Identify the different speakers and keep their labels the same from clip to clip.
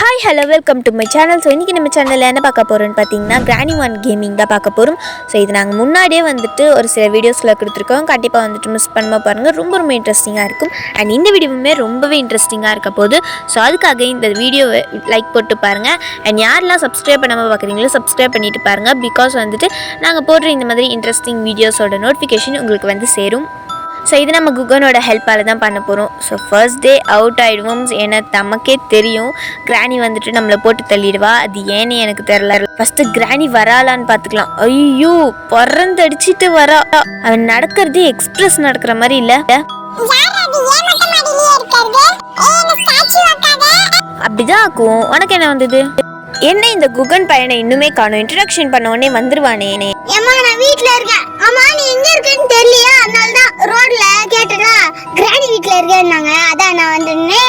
Speaker 1: Hi hello welcome to my channel. So இன்றைக்கி நம்ம சேனலில் என்ன பார்க்க போகிறோன்னு பார்த்தீங்கன்னா கிராணி ஒன் கேமிங் தான் பார்க்க போகிறோம். ஸோ இது நாங்கள் முன்னாடியே வந்துட்டு ஒரு சில வீடியோஸில் கொடுத்துருக்கோம். கண்டிப்பாக வந்துட்டு மிஸ் பண்ணாமல் பாருங்கள், ரொம்ப இன்ட்ரெஸ்டிங்காக இருக்கும். அண்ட் இந்த வீடியோவுமே ரொம்பவே இன்ட்ரெஸ்டிங்காக இருக்க போகுது. ஸோ அதுக்காக இந்த வீடியோவை லைக் போட்டு பாருங்கள். அண்ட் யாரெல்லாம் சப்ஸ்கிரைப் பண்ணாமல் பார்க்குறீங்களோ சப்ஸ்கிரைப் பண்ணிவிட்டு பாருங்கள். பிகாஸ் வந்துட்டு நாங்கள் போடுற இந்த மாதிரி இன்ட்ரெஸ்டிங் வீடியோஸோட நோட்டிஃபிகேஷன் உங்களுக்கு வந்து சேரும். ஸோ இது நம்ம குகனோட ஹெல்ப்பால் தான் பண்ண போகிறோம். ஸோ ஃபர்ஸ்ட் டே அவுட் ஆகிடுவோம். ஏன்னா நமக்கே தெரியும் கிராணி வந்துட்டு நம்மளை போட்டு தள்ளிடுவா. அது ஏன்னு எனக்கு தெரில. ஃபஸ்ட்டு கிராணி வராளான்னு பார்த்துக்கலாம். ஐயோ பறந்தடிச்சிட்டு வரா. அவன் நடக்கிறது எக்ஸ்பிரஸ் நடக்கிற மாதிரி இல்லை. அப்படிதான் ஆக்கும். உனக்கு என்ன வந்தது? என்ன இந்த குகன் பையனை இன்னுமே காணும்? இன்ட்ரடக்ஷன் பண்ண உடனே வந்துருவானே.
Speaker 2: ஏமா நான் வீட்ல இருக்கேன். அம்மா நீ எங்க இருக்கேன்னு தெரியலையா? அதனால தான் ரோட்ல கேட்டடா கிராணி வீட்ல இருக்கேன்னாங்க. அதான் நான் வந்து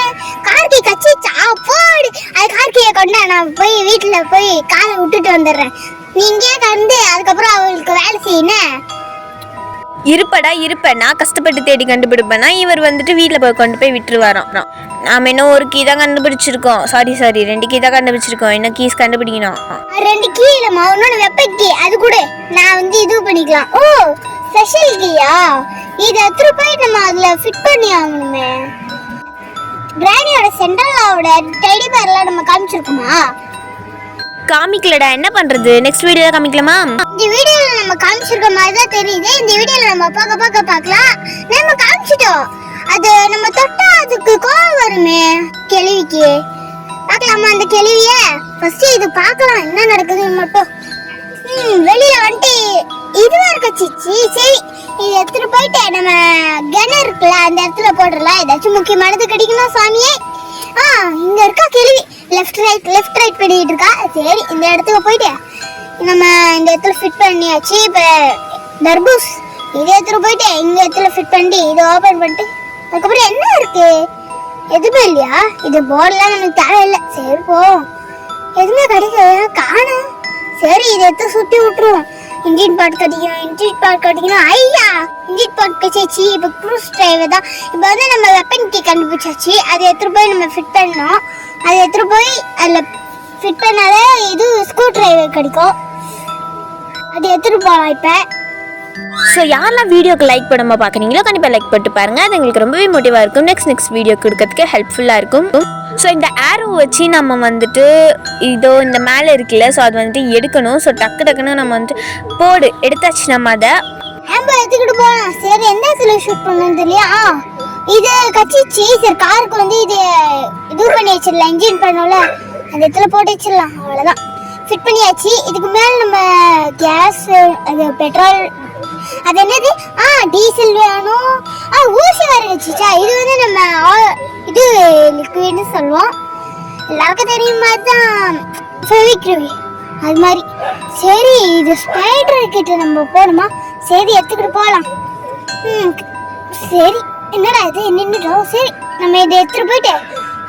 Speaker 2: கார்த்தி கச்சிச்சா போடு. அது கார்த்தியை கொண்டு நான் போய் வீட்ல போய் காரை விட்டுட்டு வந்துடுறேன். நீ இங்கே கண்டு அதுக்கப்புறம் அவளுக்கு வேலை செய்யணும்.
Speaker 1: இருப்பேன். நான் கஷ்டப்பட்டு தேடி கண்டுபிடிப்பேன்னா இவர் வந்துட்டு வீட்டில் போய் கொண்டு போய் விட்டுருவாராம். நாம் இன்னும் ஒரு கீ தான் கண்டுபிடிச்சிருக்கோம். சாரி 2 கீ தான் கண்டுபிடிச்சிருக்கோம். என்ன கீஸ் கண்டுபிடிக்கணும்?
Speaker 2: 2 கீ இல்லம்மா, இன்னொன்று வெப்ப கீ. அது கூட நான் வந்து இது பண்ணிக்கலாம். ஓ ஸ்பெஷல் கீயா? இது எத்தனை போய் நம்ம அதில் ஃபிட் பண்ணி ஆகணுமே. கிராணியோட சென்ட்ரலாவோட டெடி பேர்லாம் நம்ம காமிச்சிருக்கோமா?
Speaker 1: காமிக்கலடா, என்ன பண்றது? நெக்ஸ்ட் வீடியோல காமிக்கலாமா?
Speaker 2: இந்த வீடியோல நம்ம காமிச்சிருக்க மாதிரி தான் தெரியுது. இந்த வீடியோல நம்ம பார்க்கலாம். நம்ம காமிச்சிட்டோம். அது நம்ம தொட்டா அதுக்கு கோவம் வருமே கேள்விக்கு. பார்க்கலாமா அந்த கேள்விய? ஃபர்ஸ்ட் இது பார்க்கலாம் என்ன நடக்குதுன்னு மட்டும். வெளியில வந்துட்டு இதுவா இருக்கச்சிச்சு. சரி இது எடுத்துட்டு போயிட்டு நம்ம கன் இருக்குல்ல அந்த இடத்துல போட்டுடலாம். ஏதாச்சும் முக்கியமானது கிடைக்கணும் சாமியே. இங்க இருக்கா கேள்வி. லெஃப்ட் ரைட் பண்ணிட்டு இருக்கா. சரி இந்த இடத்துக்கு போயிட்டு நம்ம இந்த இடத்துல ஃபிட் பண்ணியாச்சு. இப்போ தர்பூஸ் இதை எடுத்துட்டு போயிட்டு இந்த இடத்துல ஃபிட் பண்ணி இதை ஓபன் பண்ணிட்டு அதுக்கப்புறம் என்ன இருக்கு? எதுவுமே இல்லையா? இது போர்டெல்லாம் நமக்கு தேவையில்லை. சரி போ. எதுவுமே கிடைக்கல காணும். சரி இதை எடுத்து சுற்றி விட்டுருவோம். இன்ஜின் பார்ட் கட்டிக்கணும். ஐயா இன்ஜின் பார்ட் கட்டிச்சு. இப்போ க்ரூஸ் டிரைவர் தான். இப்போ வந்து நம்ம வெப்பன் கீ கண்டுபிடிச்சாச்சு. அதை எடுத்துட்டு போய் நம்ம ஃபிட் பண்ணோம். அதை எடுத்துட்டு போய் அதில் ஃபிட் பண்ணாலே இது ஸ்க்ரூ டிரைவர் கிடைக்கும். அது எடுத்துட்டு போகலாம். இப்போ
Speaker 1: ஸோ யாரெல்லாம் வீடியோக்கு லைக் பண்ணாமல் பார்க்குறீங்களோ கண்டிப்பாக லைக் போட்டு பாருங்கள். அது எங்களுக்கு ரொம்பவே மோட்டிவாக இருக்கும். நெக்ஸ்ட் வீடியோ கொடுக்கறதுக்கு ஹெல்ப்ஃபுல்லாக இருக்கும். ஸோ இந்த ஆரோ வச்சு நம்ம வந்துட்டு இதோ இந்த மேலே இருக்குல்ல, ஸோ அது வந்துட்டு எடுக்கணும். ஸோ டக்குன்னு நம்ம வந்துட்டு எடுத்தாச்சு. நம்ம அதை
Speaker 2: எடுத்துக்கிட்டு போகலாம். சரி எந்த இடத்துல ஷூட் பண்ணணும் தெரியலையா? இது கச்சிச்சு. சரி காருக்கு வந்து இது பண்ணி வச்சிடலாம். இன்ஜின் பண்ணோம்ல அந்த இடத்துல போட்டு வச்சிடலாம். அவ்வளோதான் ஃபிட் பண்ணியாச்சு. இதுக்கு மேலே நம்ம கேஸ் அது பெட்ரோல் அது என்னது டீசல் வேணும். ஊசி வேற வச்சுச்சா. இது வந்து நம்ம இது லிக்விட்னு சொல்லுவோம். எல்லாருக்கும் தெரியுமா தான் ஃபெவிக்ரில் அது மாதிரி. சரி இது ஸ்பைடர் கிட்ட நம்ம போகணுமா? சரி எடுத்துக்கிட்டு போகலாம். சரி என்னடா இது நின்றுட்டோம். சரி நம்ம இதை எடுத்துகிட்டு போயிட்டு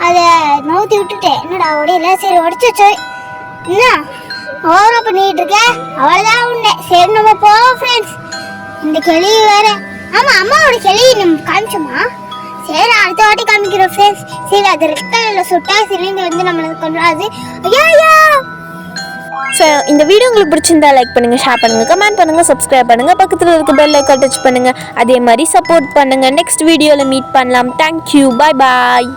Speaker 2: அதை நவுத்தி விட்டுட்டேன். என்னடா உடையில. சரி உடச்சு என்ன ஓவரா பண்ணிட்டு இருக்க? அவ்வளோதான் உண்டே. சரி நம்ம போவோம் ஃப்ரெண்ட்ஸ். இந்த கிளி வேற. ஆமா அம்மாவோட கிளி நம்ம காமிச்சோமா? சரி அடுத்த வாட்டி காமிக்கிறோம் ஃப்ரெண்ட்ஸ். சரி அது ரெட் கலர்ல சுட்டா சிலிண்டர் வந்து நம்மளுக்கு கொண்டாது. ஐயா
Speaker 1: ஸோ இந்த வீடியோ உங்களுக்கு பிடிச்சிருந்தா லைக் பண்ணுங்கள், ஷேர் பண்ணுங்கள், கமெண்ட் பண்ணுங்கள், சப்ஸ்கிரைப் பண்ணுங்கள், பக்கத்தில் இருக்க பெல் ஐக்கான் டச் பண்ணுங்கள். அதே மாதிரி சப்போர்ட் பண்ணுங்கள். நெக்ஸ்ட் வீடியோவில் மீட் பண்ணலாம். தேங்க்யூ. பாய்.